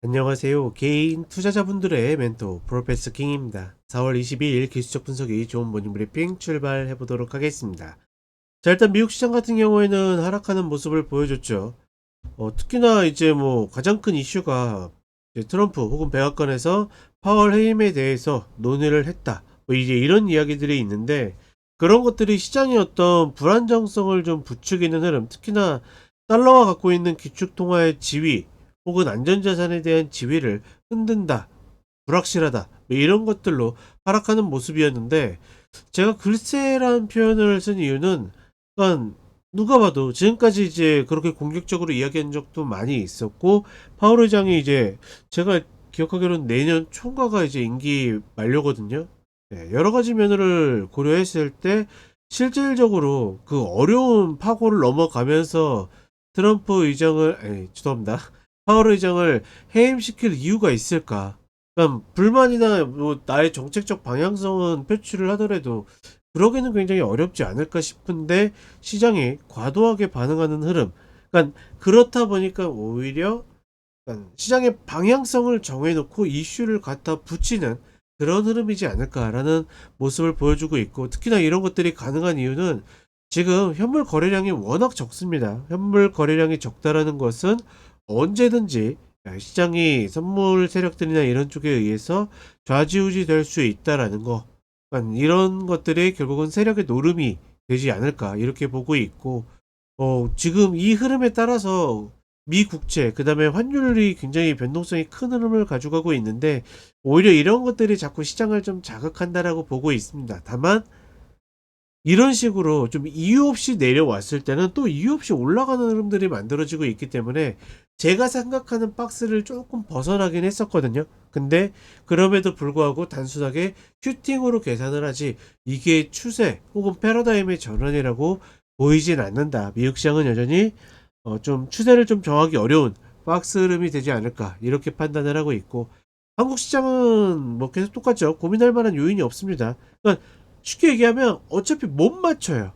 안녕하세요. 개인 투자자분들의 멘토 프로페서 킹입니다. 4월 22일 기술적 분석이 좋은 모닝 브리핑 출발해 보도록 하겠습니다. 자, 일단 미국 시장 같은 경우에는 하락하는 모습을 보여줬죠. 특히나 이제 뭐 가장 큰 이슈가 이제 트럼프 혹은 백악관에서 파월 해임에 대해서 논의를 했다. 뭐 이제 이런 이야기들이 있는데, 그런 것들이 시장의 어떤 불안정성을 좀 부추기는 흐름, 특히나 달러가 갖고 있는 기축통화의 지위 혹은 안전자산에 대한 지위를 흔든다, 불확실하다, 뭐 이런 것들로 하락하는 모습이었는데, 제가 글쎄라는 표현을 쓴 이유는, 그러니까 누가 봐도 지금까지 이제 그렇게 공격적으로 이야기한 적도 많이 있었고, 파월 의장이 이제 제가 기억하기로는 내년 총과가 이제 임기 만료거든요. 네, 여러 가지 면을 고려했을 때 실질적으로 그 어려운 파고를 넘어가면서 트럼프 의장을, 죄송합니다. 파월 의장을 해임시킬 이유가 있을까? 그러니까 불만이나 뭐 나의 정책적 방향성은 표출을 하더라도 그러기는 굉장히 어렵지 않을까 싶은데, 시장이 과도하게 반응하는 흐름. 그러니까 그렇다 보니까 오히려 약간 시장의 방향성을 정해놓고 이슈를 갖다 붙이는 그런 흐름이지 않을까라는 모습을 보여주고 있고, 특히나 이런 것들이 가능한 이유는 지금 현물 거래량이 워낙 적습니다. 현물 거래량이 적다라는 것은 언제든지 시장이 선물 세력들이나 이런 쪽에 의해서 좌지우지 될 수 있다라는 거, 그러니까 이런 것들이 결국은 세력의 노름이 되지 않을까 이렇게 보고 있고, 지금 이 흐름에 따라서 미 국채, 그 다음에 환율이 굉장히 변동성이 큰 흐름을 가져가고 있는데, 오히려 이런 것들이 자꾸 시장을 좀 자극한다라고 보고 있습니다. 다만 이런 식으로 좀 이유 없이 내려왔을 때는 또 이유 없이 올라가는 흐름들이 만들어지고 있기 때문에, 제가 생각하는 박스를 조금 벗어나긴 했었거든요. 근데 그럼에도 불구하고 단순하게 슈팅으로 계산을 하지, 이게 추세 혹은 패러다임의 전환이라고 보이진 않는다. 미국 시장은 여전히 좀 추세를 좀 정하기 어려운 박스 흐름이 되지 않을까 이렇게 판단을 하고 있고, 한국 시장은 뭐 계속 똑같죠. 고민할 만한 요인이 없습니다. 그러니까 쉽게 얘기하면 어차피 못 맞춰요.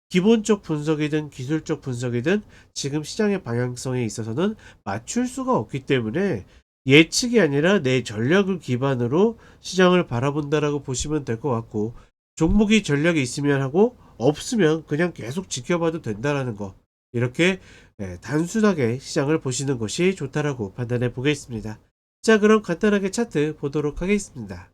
기본적 분석이든 기술적 분석이든 지금 시장의 방향성에 있어서는 맞출 수가 없기 때문에, 예측이 아니라 내 전략을 기반으로 시장을 바라본다라고 보시면 될 것 같고, 종목이 전략이 있으면 하고 없으면 그냥 계속 지켜봐도 된다라는 거, 이렇게 단순하게 시장을 보시는 것이 좋다라고 판단해 보겠습니다. 자, 그럼 간단하게 차트 보도록 하겠습니다.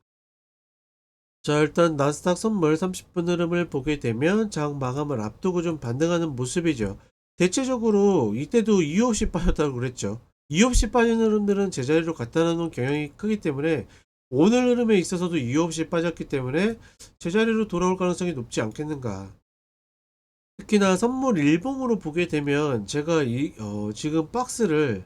자, 일단 나스닥 선물 30분 흐름을 보게 되면 장 마감을 앞두고 좀 반등하는 모습이죠. 대체적으로 이때도 이유 없이 빠졌다고 그랬죠. 이유 없이 빠진 흐름들은 제자리로 갖다 놓는 경향이 크기 때문에, 오늘 흐름에 있어서도 이유 없이 빠졌기 때문에 제자리로 돌아올 가능성이 높지 않겠는가. 특히나 선물 일봉으로 보게 되면 제가 지금 박스를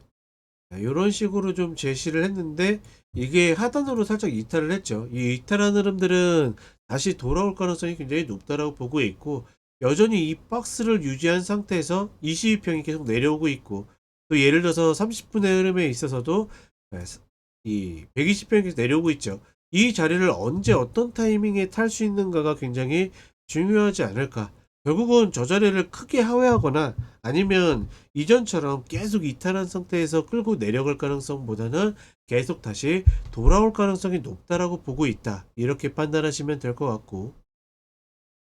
이런 식으로 좀 제시를 했는데, 이게 하단으로 살짝 이탈을 했죠. 이 이탈한 흐름들은 다시 돌아올 가능성이 굉장히 높다라고 보고 있고, 여전히 이 박스를 유지한 상태에서 22평이 계속 내려오고 있고, 또 예를 들어서 30분의 흐름에 있어서도 이 120평이 계속 내려오고 있죠. 이 자리를 언제 어떤 타이밍에 탈 수 있는가가 굉장히 중요하지 않을까. 결국은 저 자리를 크게 하회하거나 아니면 이전처럼 계속 이탈한 상태에서 끌고 내려갈 가능성보다는 계속 다시 돌아올 가능성이 높다라고 보고 있다, 이렇게 판단하시면 될 것 같고,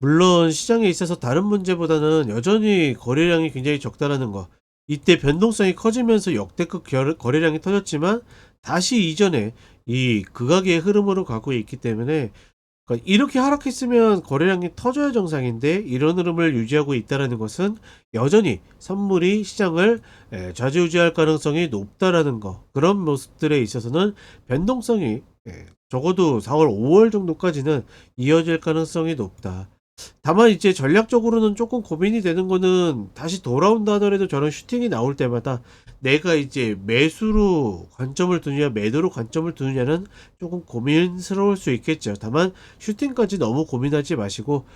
물론 시장에 있어서 다른 문제보다는 여전히 거래량이 굉장히 적다라는 거, 이때 변동성이 커지면서 역대급 거래량이 터졌지만 다시 이전에 이 극악의 흐름으로 가고 있기 때문에, 그러니까 이렇게 하락했으면 거래량이 터져야 정상인데 이런 흐름을 유지하고 있다는 것은 여전히 선물이 시장을 좌지우지할 가능성이 높다라는 거, 그런 모습들에 있어서는 변동성이 적어도 4월 5월 정도까지는 이어질 가능성이 높다. 다만 이제 전략적으로는 조금 고민이 되는 거는, 다시 돌아온다 하더라도 저런 슈팅이 나올 때마다 내가 이제 매수로 관점을 두느냐 매도로 관점을 두느냐는 조금 고민스러울 수 있겠죠. 다만 슈팅까지 너무 고민하지 마시고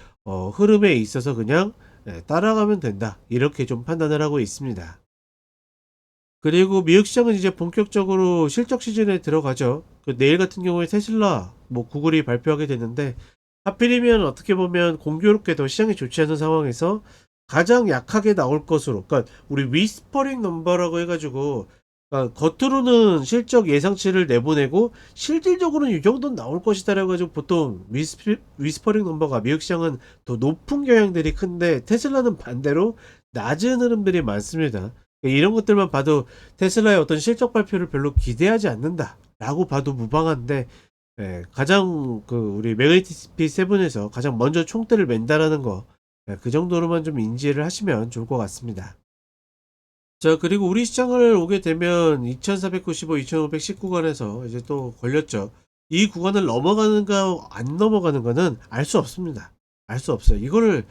흐름에 있어서 그냥 따라가면 된다, 이렇게 좀 판단을 하고 있습니다. 그리고 미국 시장은 이제 본격적으로 실적 시즌에 들어가죠. 내일 같은 경우에 테슬라, 뭐 구글이 발표하게 되는데, 하필이면 어떻게 보면 공교롭게도 시장이 좋지 않은 상황에서 가장 약하게 나올 것으로, 그러니까 우리 위스퍼링 넘버라고 해가지고 그러니까 겉으로는 실적 예상치를 내보내고 실질적으로는 이 정도는 나올 것이다라고 가지고 보통 위스퍼링 넘버가 미국 시장은 더 높은 경향들이 큰데 테슬라는 반대로 낮은 흐름들이 많습니다. 그러니까 이런 것들만 봐도 테슬라의 어떤 실적 발표를 별로 기대하지 않는다라고 봐도 무방한데, 예, 가장 우리 메가니티 7에서 가장 먼저 총대를 맨다라는 거, 예, 그 정도로만 좀 인지를 하시면 좋을 것 같습니다. 자, 그리고 우리 시장을 오게 되면 2495, 2510 구간에서 이제 또 걸렸죠. 이 구간을 넘어가는가 안 넘어가는가는 알 수 없습니다. 알 수 없어요. 이거를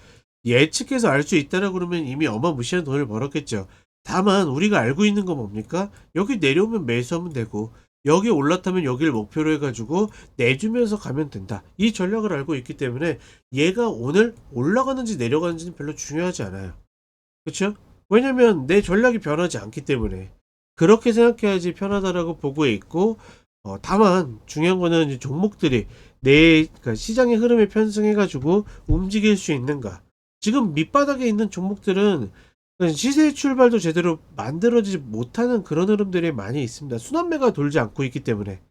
예측해서 알 수 있다라 그러면 이미 어마무시한 돈을 벌었겠죠. 다만 우리가 알고 있는 건 뭡니까? 여기 내려오면 매수하면 되고, 여기 올라타면 여기를 목표로 해가지고 내주면서 가면 된다. 이 전략을 알고 있기 때문에 얘가 오늘 올라가는지 내려가는지는 별로 중요하지 않아요. 그쵸? 왜냐면 내 전략이 변하지 않기 때문에 그렇게 생각해야지 편하다라고 보고 있고, 다만 중요한 거는 이제 종목들이 그러니까 시장의 흐름에 편승해가지고 움직일 수 있는가. 지금 밑바닥에 있는 종목들은 시세 출발도 제대로 만들어지지 못하는 그런 흐름들이 많이 있습니다. 순환매가 돌지 않고 있기 때문에.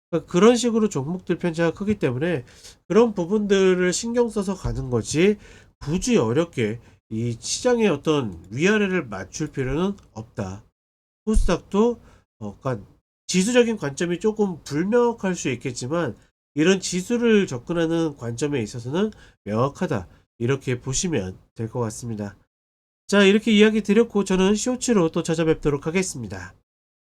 그러니까 그런 식으로 종목들 편차가 크기 때문에 그런 부분들을 신경 써서 가는 거지, 굳이 어렵게 이 시장의 어떤 위아래를 맞출 필요는 없다. 코스닥도 그러니까 지수적인 관점이 조금 불명확할 수 있겠지만 이런 지수를 접근하는 관점에 있어서는 명확하다. 이렇게 보시면 될 것 같습니다. 자, 이렇게 이야기 드렸고 저는 쇼츠로 또 찾아뵙도록 하겠습니다.